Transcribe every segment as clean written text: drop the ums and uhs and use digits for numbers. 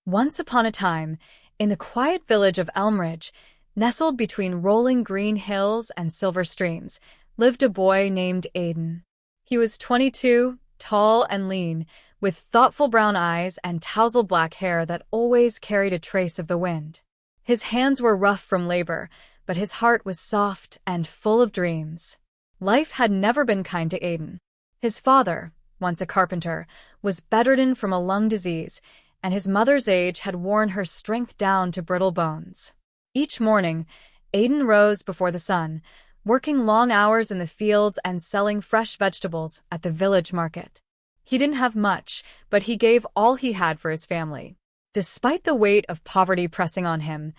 Once upon a time, in the quiet village of Elmridge, nestled between rolling green hills and silver streams, lived a boy named Aiden. He was 22, tall and lean, with thoughtful brown eyes and tousled black hair that always carried a trace of the wind. His hands were rough from labor, but his heart was soft and full of dreams. Life had never been kind to Aiden. His father, once a carpenter, was bedridden from a lung disease, and his mother's age had worn her strength down to brittle bones. Each morning, Aiden rose before the sun, working long hours in the fields and selling fresh vegetables at the village market. He didn't have much, but he gave all he had for his family. Despite the weight of poverty pressing on him,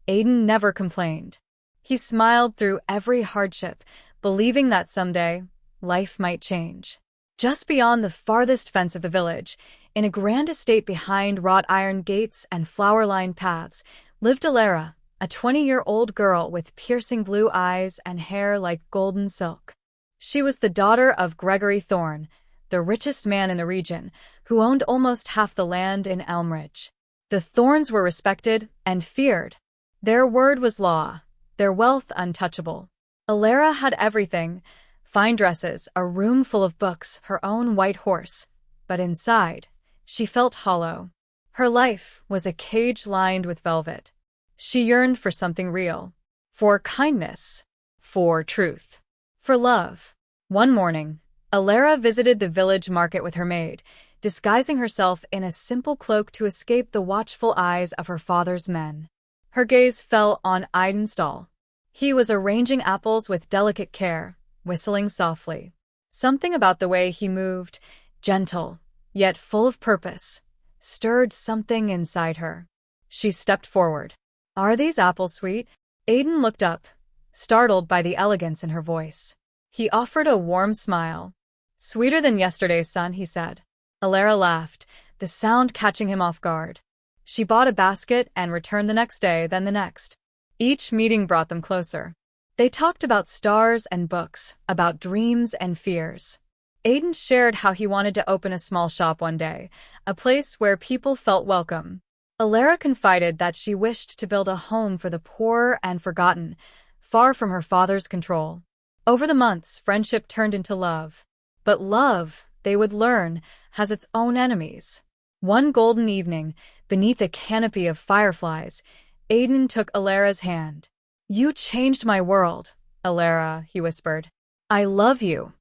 Aiden never complained. He smiled through every hardship, believing that someday, life might change. Just beyond the farthest fence of the village, in a grand estate behind wrought iron gates and flower-lined paths, lived Alara, a 20-year-old girl with piercing blue eyes and hair like golden silk. She was the daughter of Gregory Thorne, the richest man in the region, who owned almost half the land in Elmridge. The Thornes were respected and feared. Their word was law, their wealth untouchable. Alara had everything: fine dresses, a room full of books, her own white horse. But inside, she felt hollow. Her life was a cage lined with velvet. She yearned for something real, for kindness, for truth, for love. One morning, Alara visited the village market with her maid, disguising herself in a simple cloak to escape the watchful eyes of her father's men. Her gaze fell on Aiden's stall. He was arranging apples with delicate care, whistling softly. Something about the way he moved, gentle, yet full of purpose, stirred something inside her. She stepped forward. "Are these apples sweet?" Aiden looked up, startled by the elegance in her voice. He offered a warm smile. "Sweeter than yesterday's sun," he said. Alara laughed, the sound catching him off guard. She bought a basket and returned the next day, then the next. Each meeting brought them closer. They talked about stars and books, about dreams and fears. Aiden shared how he wanted to open a small shop one day, a place where people felt welcome. Alara confided that she wished to build a home for the poor and forgotten, far from her father's control. Over the months, friendship turned into love. But love, they would learn, has its own enemies. One golden evening, beneath a canopy of fireflies, Aiden took Alara's hand. "You changed my world, Alara," he whispered. "I love you."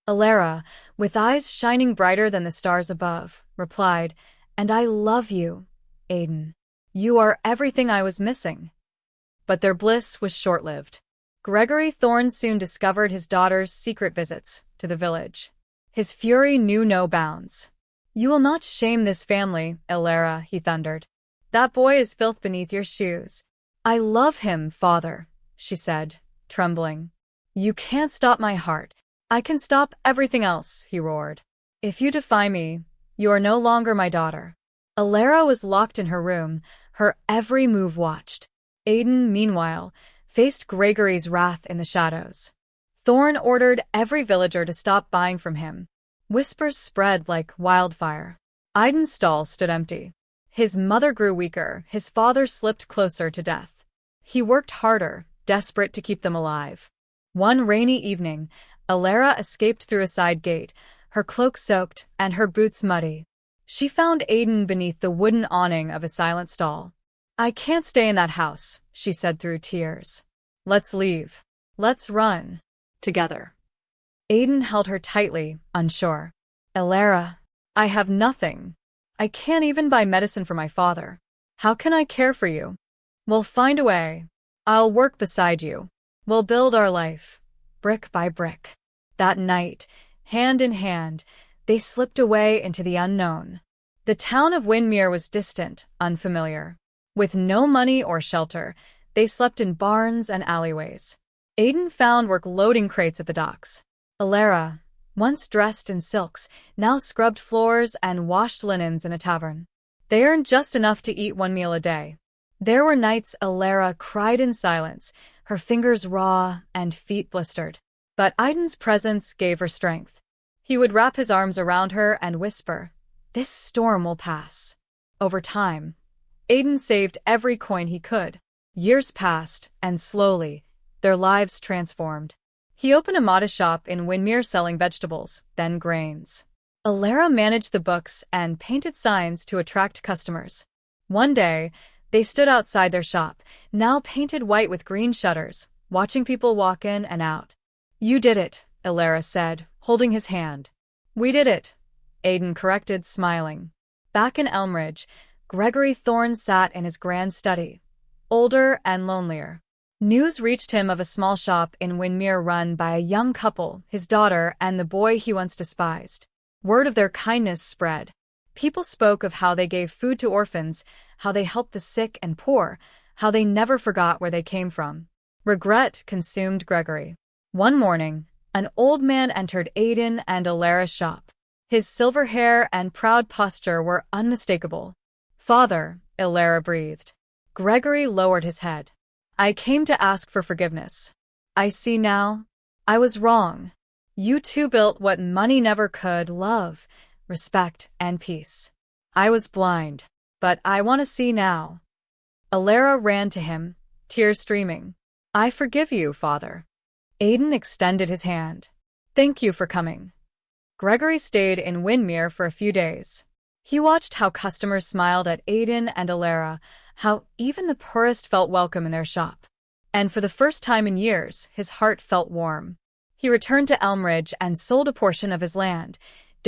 Alara, with eyes shining brighter than the stars above, replied, "And I love you, Aiden. You are everything I was missing." But their bliss was short-lived. Gregory Thorne soon discovered his daughter's secret visits to the village. His fury knew no bounds. "You will not shame this family, Alara," he thundered. "That boy is filth beneath your shoes." "I love him, father," she said, trembling. "You can't stop my heart. I can stop everything else," he roared. "If you defy me, you are no longer my daughter." Alara was locked in her room, her every move watched. Aiden, meanwhile, faced Gregory's wrath in the shadows. Thorne ordered every villager to stop buying from him. Whispers spread like wildfire. Aiden's stall stood empty. His mother grew weaker, his father slipped closer to death. He worked harder, desperate to keep them alive. One rainy evening, Alara escaped through a side gate, her cloak soaked and her boots muddy. She found Aiden beneath the wooden awning of a silent stall. "I can't stay in that house," she said through tears. "Let's leave. Let's run. Together." Aiden held her tightly, unsure. "Alara, I have nothing. I can't even buy medicine for my father. How can I care for you? We'll find a way. I'll work beside you. We'll build our life, brick by brick." That night, hand in hand, they slipped away into the unknown. The town of Windmere was distant, unfamiliar. With no money or shelter, they slept in barns and alleyways. Aiden found work loading crates at the docks. Alara, once dressed in silks, now scrubbed floors and washed linens in a tavern. They earned just enough to eat one meal a day. There were nights Alara cried in silence, her fingers raw and feet blistered. But Aiden's presence gave her strength. He would wrap his arms around her and whisper, "This storm will pass." Over time, Aiden saved every coin he could. Years passed, and slowly, their lives transformed. He opened a modest shop in Windermere selling vegetables, then grains. Alara managed the books and painted signs to attract customers. One day, they stood outside their shop, now painted white with green shutters, watching people walk in and out. "You did it," Alara said, holding his hand. "We did it," Aiden corrected, smiling. Back in Elmridge, Gregory Thorne sat in his grand study, older and lonelier. News reached him of a small shop in Windermere run by a young couple, his daughter and the boy he once despised. Word of their kindness spread. People spoke of how they gave food to orphans, how they helped the sick and poor, how they never forgot where they came from. Regret consumed Gregory. One morning, an old man entered Aiden and Alara's shop. His silver hair and proud posture were unmistakable. "Father," Alara breathed. Gregory lowered his head. "I came to ask for forgiveness. I see now. I was wrong. You two built what money never could: love, respect, and peace. I was blind, but I want to see now." Alara ran to him, tears streaming. "I forgive you, Father." Aiden extended his hand. "Thank you for coming." Gregory stayed in Windermere for a few days. He watched how customers smiled at Aiden and Alara, how even the poorest felt welcome in their shop. And for the first time in years, his heart felt warm. He returned to Elmridge and sold a portion of his land,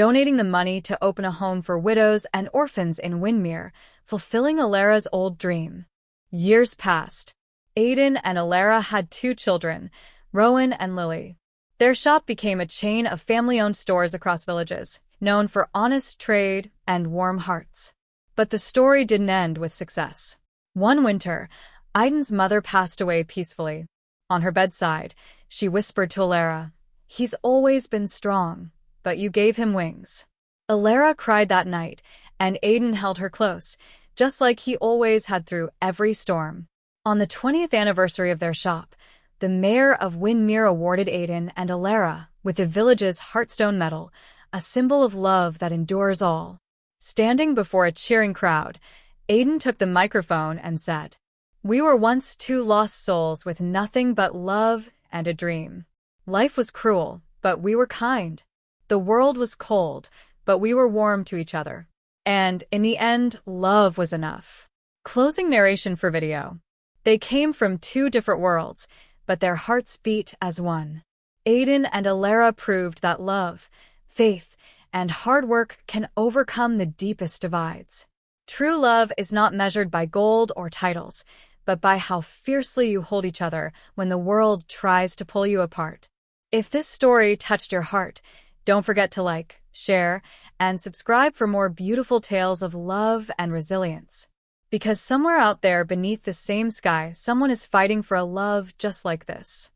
donating the money to open a home for widows and orphans in Windermere, fulfilling Alara's old dream. Years passed. Aiden and Alara had 2 children, Rowan and Lily. Their shop became a chain of family-owned stores across villages, known for honest trade and warm hearts. But the story didn't end with success. One winter, Aiden's mother passed away peacefully. On her bedside, she whispered to Alara, "He's always been strong, but you gave him wings." Alara cried that night, and Aiden held her close, just like he always had through every storm. On the 20th anniversary of their shop, the mayor of Windermere awarded Aiden and Alara with the village's Heartstone Medal, a symbol of love that endures all. Standing before a cheering crowd, Aiden took the microphone and said, "We were once 2 lost souls with nothing but love and a dream. Life was cruel, but we were kind. The world was cold, but we were warm to each other. And in the end, love was enough." Closing narration for video. They came from 2 different worlds, but their hearts beat as one. Aiden and Alara proved that love, faith, and hard work can overcome the deepest divides. True love is not measured by gold or titles, but by how fiercely you hold each other when the world tries to pull you apart. If this story touched your heart, don't forget to like, share, and subscribe for more beautiful tales of love and resilience. Because somewhere out there beneath the same sky, someone is fighting for a love just like this.